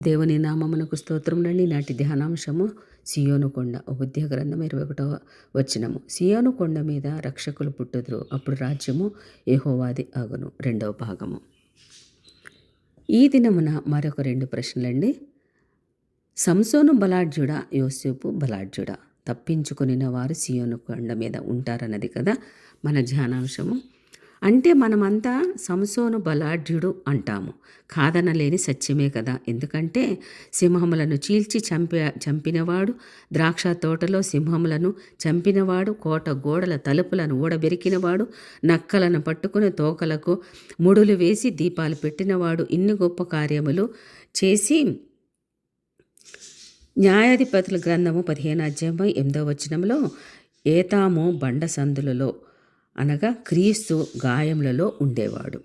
దేవుని నామమునకు స్తోత్రములండి. నాటి ధ్యానాంశము సియోను కొండ. ఉపద్య గ్రంథం 21వ వచనము. సియోను కొండ మీద రక్షకులు పుట్టుదురు, అప్పుడు రాజ్యము యెహోవాది అగును. 2వ భాగము. ఈ దినమున మరొక 2 ప్రశ్నలండి. సంసోను బలాఢ్యుడా, యోసేపు బలాఢ్యుడా? తప్పించుకొనిన వారు సియోను కొండ మీద ఉంటారన్నది కదా మన ధ్యానాంశము. అంటే మనమంతా సంసోను బలాఢ్యుడు అంటాము, కాదనలేని సత్యమే కదా. ఎందుకంటే సింహములను చీల్చి చంపినవాడు, ద్రాక్ష తోటలో సింహములను చంపినవాడు, కోట గోడల తలుపులను ఊడబెరికినవాడు, నక్కలను పట్టుకుని తోకలకు ముడులు వేసి దీపాలు పెట్టినవాడు, ఇన్ని గొప్ప కార్యములు చేసి న్యాయాధిపతుల గ్రంథము 15వ అధ్యాయం 8వ వచనంలో ఏతాము బండ సందులలో అనగా క్రీస్తు గాయములలో ఉండేవాడు.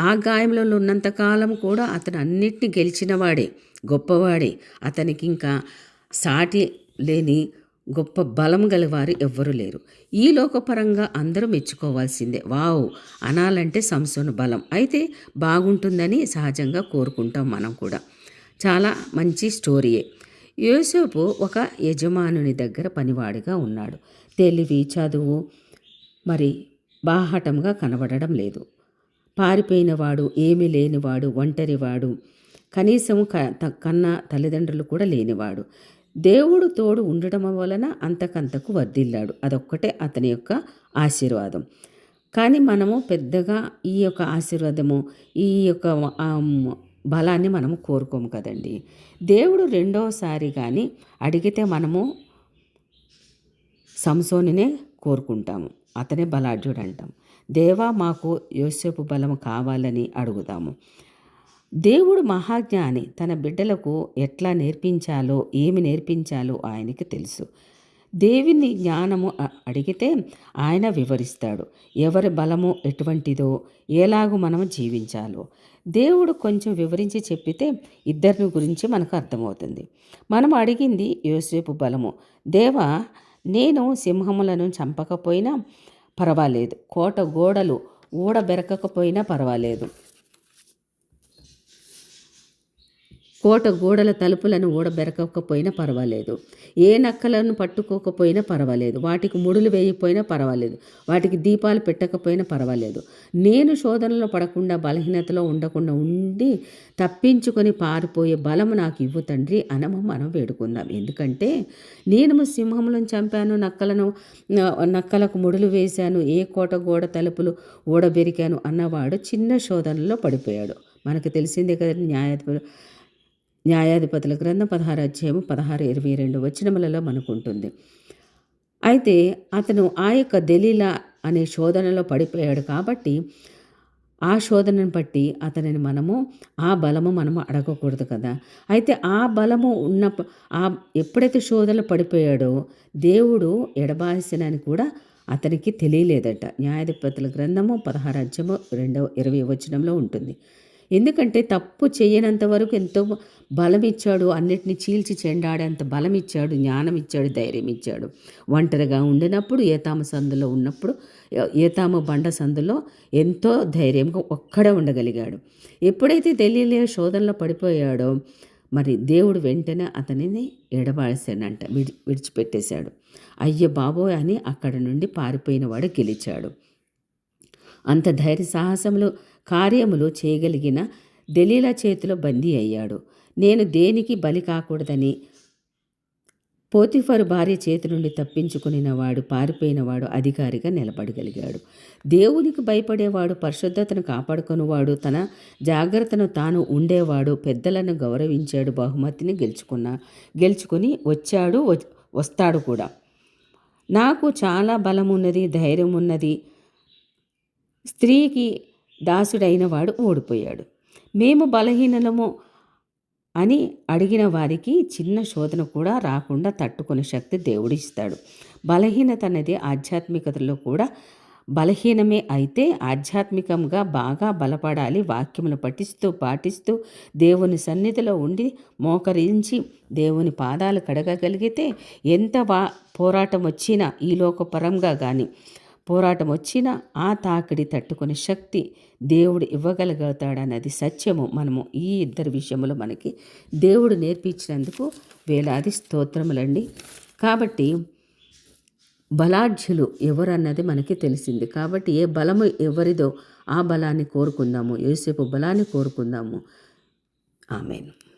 ఆ గాయములలో ఉన్నంతకాలం కూడా అతను అన్నిటిని గెలిచినవాడే, గొప్పవాడే. అతనికి ఇంకా సాటి లేని గొప్ప బలం గలవారు ఎవ్వరూ లేరు. ఈ లోకపరంగా అందరూ మెచ్చుకోవాల్సిందే. వావ్ అనాలంటే సంసోను బలం అయితే బాగుంటుందని సహజంగా కోరుకుంటాం మనం కూడా. చాలా మంచి స్టోరీయే. యోసేపు ఒక యజమానుని దగ్గర పనివాడిగా ఉన్నాడు. తెలివి, చదువు మరి బాహటంగా కనబడడం లేదు. పారిపోయినవాడు, ఏమీ లేనివాడు, ఒంటరివాడు, కనీసం కన్న తల్లిదండ్రులు కూడా లేనివాడు. దేవుడు తోడు ఉండడం వలన అంతకంతకు వర్ధిల్లాడు. అదొక్కటే అతని యొక్క ఆశీర్వాదం. కానీ మనము పెద్దగా ఈ యొక్క ఆశీర్వాదము, ఈ యొక్క బలాన్ని మనము కోరుకోము కదండి. దేవుడు రెండోసారి కానీ అడిగితే మనము సంసోనునే కోరుకుంటాము. అతనే బలాఢ్యుడు అంటాం. దేవా మాకు యోసేపు బలము కావాలని అడుగుదాము. దేవుడు మహాజ్ఞాని. తన బిడ్డలకు ఎట్లా నేర్పించాలో, ఏమి నేర్పించాలో ఆయనకి తెలుసు. దేవుని జ్ఞానము అడిగితే ఆయన వివరిస్తాడు. ఎవరి బలము ఎటువంటిదో, ఎలాగూ మనము జీవించాలో దేవుడు కొంచెం వివరించి చెప్పితే ఇద్దరిని గురించి మనకు అర్థమవుతుంది. మనం అడిగింది యోసేపు బలము. దేవా, నేను సింహములను చంపకపోయినా పర్వాలేదు, కోట గోడలు ఊడబెరకకపోయినా పర్వాలేదు, కోట గోడల తలుపులను ఊడబెరకకపోయినా పర్వాలేదు, ఏ నక్కలను పట్టుకోకపోయినా పర్వాలేదు, వాటికి ముడులు వేయకపోయినా పర్వాలేదు, వాటికి దీపాలు పెట్టకపోయినా పర్వాలేదు, నేను శోధనలో పడకుండా బలహీనతలో ఉండకుండా ఉండి తప్పించుకొని పారిపోయే బలము నాకు ఇవ్వు తండ్రి అనము మనం వేడుకుందాం. ఎందుకంటే నేను సింహములను చంపాను, నక్కలకు ముడులు వేశాను, ఏ కోట గోడ తలుపులు ఊడబెరికాను అన్నవాడు చిన్న శోధనలో పడిపోయాడు. మనకు తెలిసిందే కదా. న్యాయాధిపతుల గ్రంథం 16వ అధ్యాయం 16-22 వచనములలో మనకుంటుంది. అయితే అతను ఆ యొక్క దెలీలా అనే శోధనలో పడిపోయాడు కాబట్టి ఆ శోధనను బట్టి అతనిని ఆ బలము మనము అడగకూడదు కదా. అయితే ఆ బలము ఎప్పుడైతే శోధనలో పడిపోయాడో దేవుడు ఎడబాసినని కూడా అతనికి తెలియలేదట. న్యాయాధిపతుల గ్రంథము 16వ అధ్యాయం 20వ వచనంలో ఉంటుంది. ఎందుకంటే తప్పు చేయనంత వరకు ఎంతో బలం ఇచ్చాడు, అన్నిటిని చీల్చి చెండాడేంత బలం ఇచ్చాడు, జ్ఞానం ఇచ్చాడు, ధైర్యం ఇచ్చాడు. ఒంటరిగా ఉండినప్పుడు ఏతాము సందులో ఉన్నప్పుడు, ఏతాము బండ సందులో ఎంతో ధైర్యంగా ఒక్కడే ఉండగలిగాడు. ఎప్పుడైతే తెలియలే శోధనలో పడిపోయాడో మరి దేవుడు వెంటనే అతనిని ఎడబాసాడంట, విడిచిపెట్టేశాడు. అయ్య బాబోయ్ అని అక్కడ నుండి పారిపోయినవాడు గెలిచాడు. అంత ధైర్య సాహసములు కార్యములు చేయగలిగిన దెలీలా చేతిలో బందీ అయ్యాడు. నేను దేనికి బలి కాకూడదని పోతిఫరు భార్య చేతి నుండి తప్పించుకునినవాడు, పారిపోయినవాడు అధికారిగా నిలబడగలిగాడు. దేవునికి భయపడేవాడు, పరిశుద్ధతను కాపాడుకునేవాడు, తన జాగ్రత్తను తాను ఉండేవాడు, పెద్దలను గౌరవించాడు, బహుమతిని గెలుచుకొని వస్తాడు కూడా. నాకు చాలా బలం ఉన్నది, ధైర్యం ఉన్నది, స్త్రీకి దాసుడైన వాడు ఓడిపోయాడు. మేము బలహీనలము అని అడిగిన వారికి చిన్న శోధన కూడా రాకుండా తట్టుకునే శక్తి దేవుడు ఇస్తాడు. బలహీనత అనేది ఆధ్యాత్మికతలో కూడా బలహీనమే. అయితే ఆధ్యాత్మికంగా బాగా బలపడాలి. వాక్యమును పాటిస్తూ దేవుని సన్నిధిలో ఉండి మోకరించి దేవుని పాదాలు కడగగలిగితే ఎంత పోరాటం వచ్చినా ఈ లోకపరంగా కానీ పోరాటం వచ్చినా ఆ తాకిడి తట్టుకునే శక్తి దేవుడు ఇవ్వగలుగుతాడన్నది సత్యము. మనము ఈ ఇద్దరి విషయంలో మనకి దేవుడు నేర్పించినందుకు వేలాది స్తోత్రములండి. కాబట్టి బలాఢ్యులు ఎవరన్నది మనకి తెలిసింది. కాబట్టి ఏ బలము ఎవరిదో ఆ బలాన్ని కోరుకుందాము. యోసేపు బలాన్ని కోరుకుందాము. ఆమేన్.